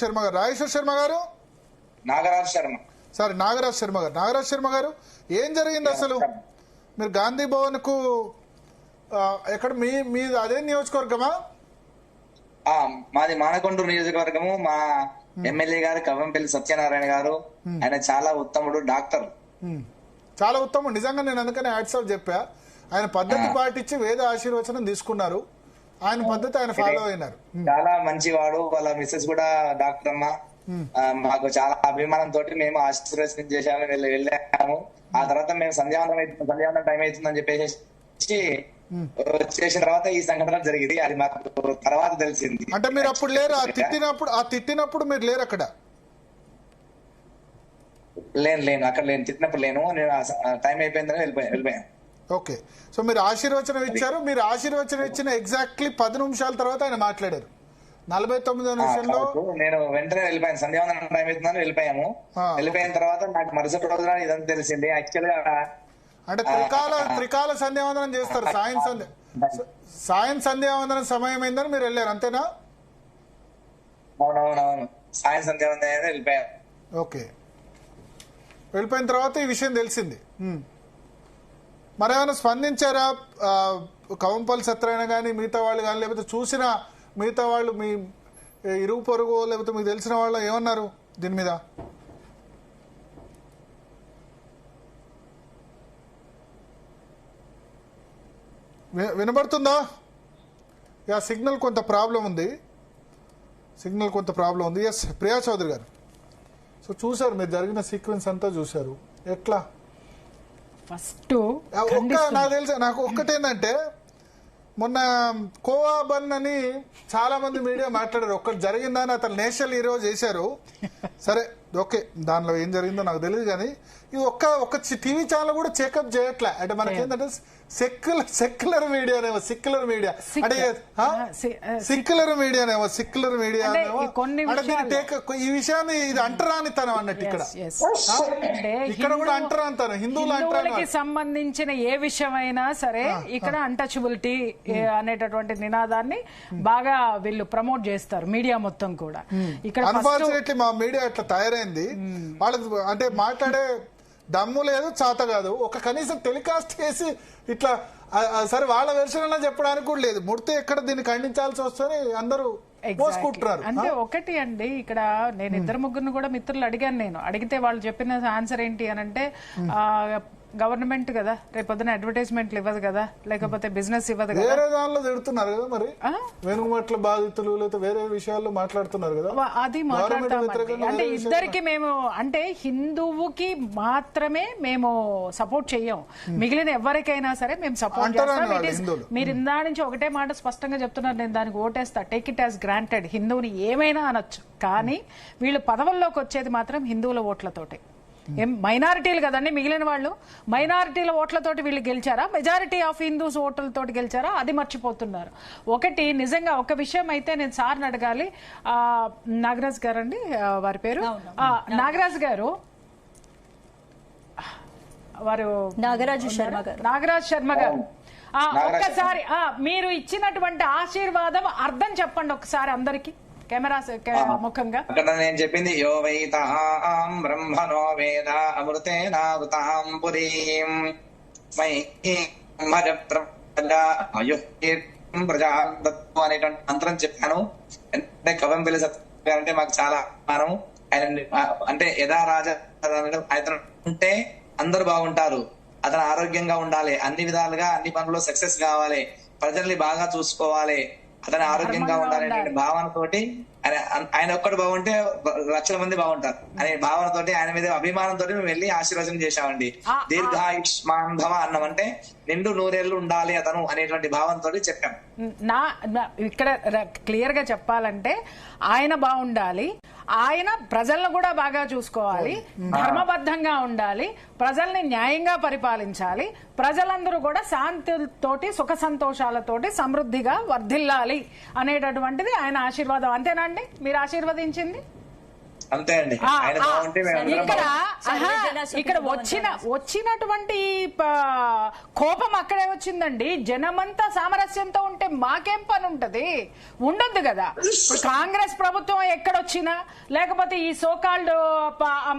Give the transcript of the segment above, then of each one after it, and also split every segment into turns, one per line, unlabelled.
శర్మ గారు, రాజేశ్వర్ శర్మ గారు,
నాగరాజ్ శర్మ
సారీ నాగరాజ్ శర్మ గారు. నాగరాజ్ శర్మ గారు, ఏం జరిగింది అసలు? మీరు గాంధీ భవన్ కు ఎక్కడ మీ అదే నియోజకవర్గమా?
మాది మానకొండూరు నియోజకవర్గము. మా ఎమ్మెల్యే గారు కవ్వంపల్లి సత్యనారాయణ గారు, ఆయన చాలా ఉత్తముడు, డాక్టర్,
చాలా ఉత్తముడు. నిజంగా నేను అందుకనే హ్యాట్సాఫ్ చెప్పా. ఆయన పద్ధతి పాటించి వేద ఆశీర్వచనం తీసుకున్నారు. ఆయన పద్ధతి ఆయన ఫాలో అయినారు.
చాలా మంచివాడు. వాళ్ళ మిస్సెస్ కూడా డాక్టర్ అమ్మ. మాకు చాలా అభిమానంతో మేము ఆశీర్వచనం చేశాము, వెళ్ళాము. ఆ తర్వాత మేము సంధ్యావందనం టైం అవుతుందని చెప్పేసి వచ్చేసిన తర్వాత ఈ సంఘటన జరిగింది. అది మాకు తర్వాత తెలిసింది.
అంటే మీరు అప్పుడు లేరు? తిట్టినప్పుడు మీరు లేరు అక్కడ?
లేను అక్కడ లేను, తిట్టినప్పుడు లేను. నేను టైం అయిపోయిందని వెళ్ళిపోయాను.
ఓకే. సో మీరు ఆశీర్వచనం ఇచ్చారు. మీరు ఆశీర్వచనం ఇచ్చిన ఎగ్జాక్ట్లీ 10 నిమిషాల తర్వాత ఆయన మాట్లాడారు. 49వ నిమిషంలో
నేను వెంటనే వెళ్ళిపోయాను. సంధ్యావందనం టైం అవుతుందని వెళ్ళిపోయాము. వెళ్ళిపోయిన తర్వాత నాకు మరుసటి రోజున ఇదంతా తెలిసింది. యాక్చువల్ గా
అంటే త్రికాల సంధ్యావందనం చేస్తారు. సాయం సంధ్యావందనం సమయం అయిందని మీరు వెళ్ళారు, అంతేనా?
అవునవునవును, సాయం సంధ్యావందనం వెళ్ళిపోయాను.
ఓకే. వెళ్ళిపోయిన తర్వాత ఈ విషయం తెలిసింది. మరేమైనా స్పందించారా కవంపల్లి సత్యనారాయణ కానీ మిగతా వాళ్ళు కానీ, లేకపోతే చూసిన మిగతా వాళ్ళు, మీ ఇరుగు పొరుగు లేకపోతే మీకు తెలిసిన వాళ్ళు ఏమన్నారు దీని మీద? వినబడుతుందా? సిగ్నల్ కొంత ప్రాబ్లం ఉంది. ఎస్ ప్రియా చౌదరి గారు, సో చూసారు మీరు జరిగిన సీక్వెన్స్ అంతా చూసారు. ఎట్లా?
ఫస్ట్
నాకు తెలుసు. నాకు ఒక్కటేందంటే, మొన్న కోవా బన్ అని చాలా మంది మీడియా మాట్లాడారు. ఒక్కటి జరిగిందని అతను నేషనల్ హీరో చేశారు. సరే ఓకే, దానిలో ఏం జరిగిందో నాకు తెలియదు. కానీ ఇది ఒక్క టీవీ ఛానల్ కూడా చెకప్ చేయట్లే. అంటే మనకేంటంటే సెక్యులర్ మీడియానేమో ఈ విషయాన్ని ఇది అంటరానితనం అన్నట్టు ఇక్కడ కూడా అంటరానితనం.
హిందువులకి సంబంధించిన ఏ విషయమైనా సరే ఇక్కడ అన్టచబిలిటీ అనేటటువంటి నినాదాన్ని బాగా వీళ్ళు ప్రమోట్ చేస్తారు, మీడియా మొత్తం కూడా. ఇక్కడ
అన్ఫార్చునేట్లీ మా మీడియా అట్లా తయారైంది. వాళ్ళకి అంటే మాట్లాడే దమ్ము లేదు, చాత కాదు. ఒక కనీసం టెలికాస్ట్ చేసి ఇట్లా సరే వాళ్ళ వెర్షన్ చెప్పడానికి కూడా లేదు. ముడితే ఎక్కడ దీన్ని ఖండించాల్సి వస్తుంది, అందరూ మోసుకుంటున్నారు.
అంటే ఒకటి అండి, ఇక్కడ నేను 2-3 కూడా మిత్రులు అడిగాను. నేను అడిగితే వాళ్ళు చెప్పిన ఆన్సర్ ఏంటి అని అంటే, గవర్నమెంట్ కదా రేపొద్దున అడ్వర్టైజ్మెంట్లు ఇవ్వదు కదా, లేకపోతే బిజినెస్ ఇవ్వదు కదా.
వేరే దానిలో తిడుతున్నారు కదా, మరి వెనుకమట్ల బాధితులు లేకపోతే వేరే విషయాల్లో మాట్లాడుతున్నారు కదా.
అది మాట్లాడతామండి. అంటే ఇద్దరికి మేము, అంటే హిందువుకి మాత్రమే మేము సపోర్ట్ చెయ్యం, మిగిలిన ఎవరికైనా సరే మేము సపోర్ట్ చేస్తాం. మీరు ఇందా నుంచి ఒకటే మాట స్పష్టంగా చెప్తున్నారు, నేను దానికి ఓటేస్తా, టేక్ ఇట్ యాజ్ గ్రాంటెడ్. హిందువుని ఏమైనా అనొచ్చు, కానీ వీళ్ళు పదవుల్లోకి వచ్చేది మాత్రం హిందువుల ఓట్లతోటే. మైనారిటీలు కదండి మిగిలిన వాళ్ళు, మైనారిటీల ఓట్లతోటి వీళ్ళు గెలిచారా, మెజారిటీ ఆఫ్ హిందూస్ ఓట్లతోటి గెలిచారా, అది మర్చిపోతున్నారు. ఒకటి నిజంగా ఒక విషయం అయితే నేను సార్ని అడగాలి. నాగరాజ్ గారు అండి వారి పేరు, నాగరాజ్ గారు, వారు
నాగరాజ్
శర్మ గారు, ఒక్కసారి మీరు ఇచ్చినటువంటి ఆశీర్వాదం అర్థం చెప్పండి ఒకసారి అందరికి కెమెరా ముఖంగా.
అక్కడ నేను చెప్పింది, యో వైతాం బ్రహ్మణో వేద అమృతేనావృతాం పురీం అనేటువంటి మంత్రం చెప్పాను. అంటే కవంపల్లి సత్య అంటే మాకు చాలా అభిమానం. ఆయన అంటే యథా రాజా ఆయన ఉంటే అందరు బాగుంటారు, అతను ఆరోగ్యంగా ఉండాలి, అన్ని విధాలుగా అన్ని పనుల్లో సక్సెస్ కావాలి, ప్రజల్ని బాగా చూసుకోవాలి, అతను ఆరోగ్యంగా ఉండాలనే భావనతోటి, ఆయన ఒక్కడు బాగుంటే లక్షల మంది బాగుంటారు అనే భావనతోటి, ఆయన మీద అభిమానంతో మేము వెళ్ళి ఆశీర్వచనం చేశామండి. దీర్ఘాయుష్మాన్ భవ అన్నమంటే నిండు 100 ఏళ్ళు ఉండాలి అతను అనేటువంటి భావంతో చెప్పాం.
ఇక్కడ క్లియర్ గా చెప్పాలంటే ఆయన బాగుండాలి, ఆయన ప్రజలను కూడా బాగా చూసుకోవాలి, ధర్మబద్ధంగా ఉండాలి, ప్రజల్ని న్యాయంగా పరిపాలించాలి, ప్రజలందరూ కూడా శాంతితోటి సుఖ సంతోషాలతోటి సమృద్ధిగా వర్ధిల్లాలి అనేటటువంటిది ఆయన ఆశీర్వాదం. అంతేనా అండి మీరు ఆశీర్వదించింది?
అంతే అండి. ఆయన బాగుంటే మేమందరం
ఇక్కడ
బాగుంటాం.
ఇక్కడ వచ్చినటువంటి కోపం అక్కడే వచ్చిందండి. జనమంతా సామరస్యంతో ఉంటే మాకేం పని ఉంటది? ఉండొద్దు కదా. ఇప్పుడు కాంగ్రెస్ ప్రభుత్వం ఎక్కడొచ్చినా, లేకపోతే ఈ సోకాల్డ్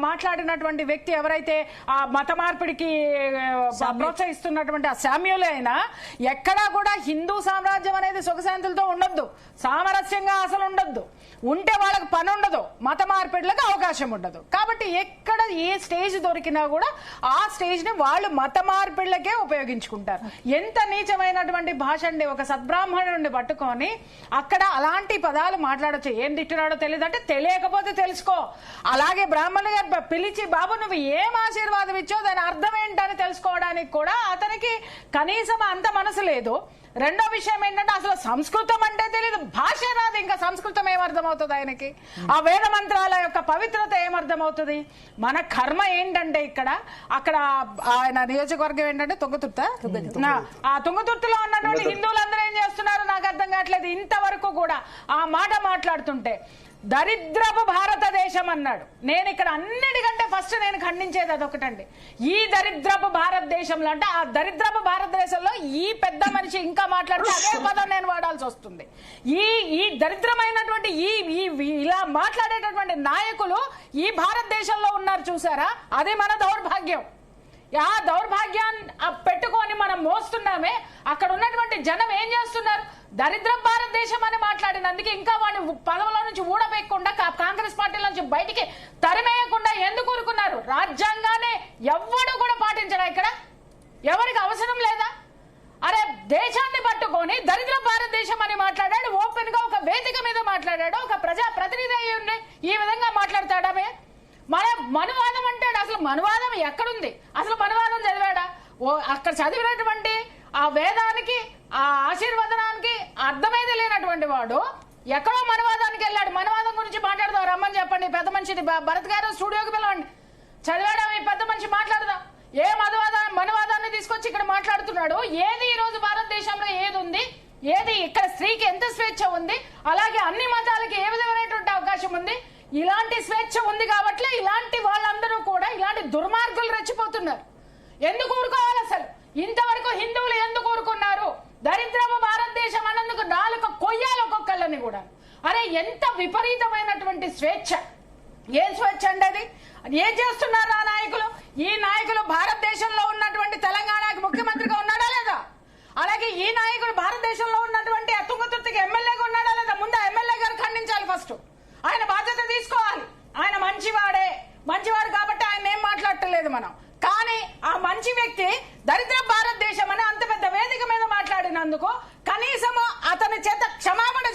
మాట్లాడినటువంటి వ్యక్తి ఎవరైతే ఆ మత మార్పిడికి ప్రోత్సహిస్తున్నటువంటి ఆ శామ్యుల్ అయినా, ఎక్కడా కూడా హిందూ సామ్రాజ్యం అనేది సుఖశాంతులతో ఉండొద్దు, సామరస్యంగా అసలు ఉండొద్దు. ఉంటే వాళ్ళకి పని ఉండదు, మత మార్పిడులకు అవకాశం ఉండదు. కాబట్టి ఎక్కడ ఏ స్టేజ్ దొరికినా కూడా ఆ స్టేజ్ ని వాళ్ళు మత మార్పిడులకే ఉపయోగించుకుంటారు. ఎంత నీచమైనటువంటి భాష అండి. ఒక సద్బ్రాహ్మణుడిని పట్టుకొని అక్కడ అలాంటి పదాలు మాట్లాడచ్చు. ఏం తిట్టినాడో తెలియదు అంటే తెలియకపోతే తెలుసుకో. అలాగే బ్రాహ్మణులు గారు పిలిచి, బాబు నువ్వు ఏం ఆశీర్వాదం ఇచ్చావు దాని అర్థం ఏంటని తెలుసుకోవడానికి కూడా అతనికి కనీసం అంత మనసు లేదు. రెండో విషయం ఏంటంటే అసలు సంస్కృతం అంటే తెలియదు, భాష రాదు, ఇంకా సంస్కృతం ఏమర్థమవుతుంది ఆయనకి? ఆ వేద మంత్రాల యొక్క పవిత్రత ఏమర్థమవుతుంది? మన కర్మ ఏంటంటే అక్కడ ఆయన నియోజకవర్గం ఏంటంటే తుంగతుర్త. ఆ తుంగతుర్తిలో ఉన్నటువంటి హిందువులందరూ ఏం చేస్తున్నారు నాకు అర్థం కావట్లేదు. ఇంతవరకు కూడా ఆ మాట మాట్లాడుతుంటే దరిద్రపు భారతదేశం అన్నాడు. నేను ఇక్కడ అన్నిటికంటే ఫస్ట్ నేను ఖండించేది అదొకటండి. ఈ దరిద్రపు భారతదేశంలో అంటే ఆ దరిద్రపు భారతదేశంలో ఈ పెద్ద మనిషి ఇంకా మాట్లాడితే అదే పదం నేను వాడాల్సి వస్తుంది. ఈ దరిద్రమైనటువంటి ఇలా మాట్లాడేటటువంటి నాయకులు ఈ భారతదేశంలో ఉన్నారు చూసారా? అది మన దౌర్భాగ్యం. ఆ దౌర్భాగ్యాన్ని పెట్టుకొని మనం మోస్తున్నామే. అక్కడ ఉన్నటువంటి జనం ఏం చేస్తున్నారు? దరిద్ర భారతదేశం అని మాట్లాడినందుకు ఇంకా వాడిని పదవుల నుంచి ఊడబెక్కకుండా కాంగ్రెస్ పార్టీ నుంచి బయటికి తరిమేయకుండా ఎందుకు ఊరుకున్నారు? రాజ్యాంగాన్ని ఎవ్వడు కూడా పాటించడా? ఇక్కడ ఎవరికి అవసరం లేదా? అరే దేశాన్ని పట్టుకొని దరిద్ర భారతదేశం అని మాట్లాడాడు. ఓపెన్ గా ఒక వేదిక మీద మాట్లాడాడు. ఒక ప్రజా ప్రతినిధి అయి ఉండి ఈ విధంగా మాట్లాడతాడామే? మన మనువాదం అంటాడు. అసలు మనువాదం ఎక్కడుంది? అసలు మనువాదం చదివాడా? అక్కడ చదివినటువంటి ఆ వేదానికి ఆ ఆశీర్వదనానికి అర్థమైతే లేనటువంటి వాడు ఎక్కడో మనువాదానికి వెళ్ళాడు. మనువాదం గురించి మాట్లాడదాం రమ్మని చెప్పండి. పెద్ద మనిషిని భరత్ గారు స్టూడియోకి పిలవండి. చదివాడా ఈ పెద్ద మనిషి? మాట్లాడదాం. ఏ మనువాదాన్ని తీసుకొచ్చి ఇక్కడ మాట్లాడుతున్నాడు? ఏది ఈ రోజు భారతదేశంలో ఏది ఉంది? ఏది ఇక్కడ స్త్రీకి ఎంత స్వేచ్ఛ ఉంది? అలాగే అన్ని మతాలకి ఏ విధమైనటువంటి అవకాశం ఉంది? ఇలాంటి స్వేచ్ఛ ఉంది కాబట్టి ఇలాంటి వాళ్ళందరూ కూడా ఇలాంటి దుర్మార్గులు రెచ్చిపోతున్నారు. ఎందుకు ఊరుకోవాలి? అసలు ఇంతవరకు హిందువులు ఎందుకు ఊరుకున్నారు? దరిద్రమ భారతదేశం అన్నందుకు నాలుక కొయ్యాలి ఒక్కొక్కళ్ళని కూడా. అరే ఎంత విపరీతమైనటువంటి స్వేచ్ఛ! ఏం స్వేచ్ఛ అండి అది? ఏం చేస్తున్నారు ఆ నాయకులు? ఈ నాయకులు భారతదేశంలో ఉన్నటువంటి తెలంగాణకు ముఖ్యమంత్రిగా ఉన్నాడా లేదా? అలాగే ఈ నాయకుడు భారతదేశంలో ఉన్నటువంటి తుంగతుర్తికి ఎమ్మెల్యేగా ఉన్నాడా లేదా? ముందు ఎమ్మెల్యే గారు ఖండించాలి. ఫస్ట్ ఆయన బాధ్యత తీసుకోవాలి. ఆయన మంచివాడు కాబట్టి ఆయన ఏం మాట్లాడటలేదు మనం. కానీ ఆ మంచి వ్యక్తి దరిద్ర భారతదేశం అని అంత పెద్ద వేదిక మీద మాట్లాడినందుకు కనీసం అతని చేత క్షమాపణ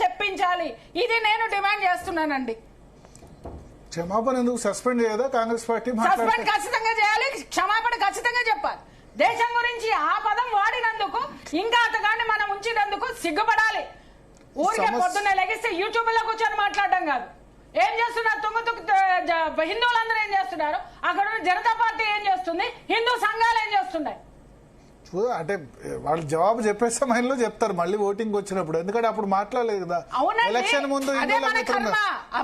చెప్పించాలి. ఇది నేను డిమాండ్ చేస్తున్నానండి.
క్షమాపణ ఎందుకు సస్పెండ్ చేయదా కాంగ్రెస్ పార్టీ?
సస్పెండ్ ఖచ్చితంగా చేయాలి, క్షమాపణ ఖచ్చితంగా చెప్పాలి. దేశం గురించి ఆ పదం వాడినందుకు, ఇంకా అతగాన్ని మనం ఉంచినందుకు సిగ్గుపడాలి. ఊరికే పొద్దున్నే లెగిస్తే యూట్యూబ్ లో కూర్చొని మాట్లాడడం కాదు. ఏం చేస్తున్నారు? హిందువులందరూ ఏం చేస్తున్నారు? అక్కడ ఉన్న జనతా పార్టీ ఏం చేస్తుంది? హిందూ సంఘాలు ఏం చేస్తున్నాయి?
అంటే వాళ్ళు జవాబు చెప్పే సమయంలో చెప్తారు మళ్ళీ ఓటింగ్ వచ్చినప్పుడు, ఎందుకంటే అప్పుడు మాట్లాడలేదు కదా ఎలక్షన్ ముందు.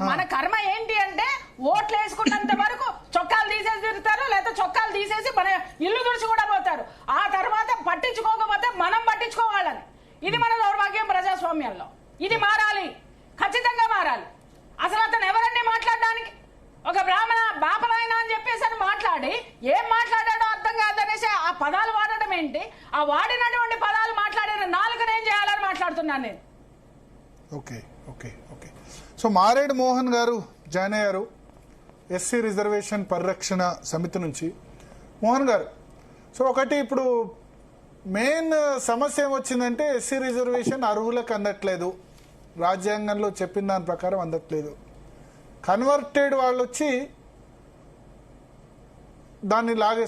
మన కర్మ ఏంటి అంటే ఓట్లు వేసుకున్నంత వరకు చొక్కాలు తీసేసి తిరుగుతారు, లేదా చొక్కాలు తీసేసి మన ఇల్లు తుడిచి కూడా పోతారు. ఆ తర్వాత పట్టించుకోకపోతే మనం పట్టించుకోవాలని. ఇది మన దౌర్భాగ్యం ప్రజాస్వామ్యంలో. ఇది మారాలి, ఖచ్చితంగా మారాలి. అసలు అతను ఎవరన్నీ మాట్లాడడానికి? ఒక బ్రాహ్మణ బాపనాయన అని చెప్పేసి అని మాట్లాడి ఏం మాట్లాడాడో అర్థం కాదనేసి ఆ పదాలు వాడడం ఏంటి? ఆ వాడినటువంటి పదాలు మాట్లాడిన నాలుగును ఏం చేయాలని మాట్లాడుతున్నాను నేను.
Okay okay okay. సో మారేడు మోహన్ గారు జాయిన్ అయ్యారు ఎస్సీ రిజర్వేషన్ పరిరక్షణ సమితి నుంచి. మోహన్ గారు, సో ఒకటి ఇప్పుడు మెయిన్ సమస్య ఏమొచ్చిందంటే ఎస్సీ రిజర్వేషన్ అర్హులకు అందట్లేదు, రాజ్యాంగంలో చెప్పిన దాని ప్రకారం అందట్లేదు. కన్వర్టెడ్ వాళ్ళు వచ్చి దాన్ని లాగేసుకుంటారు.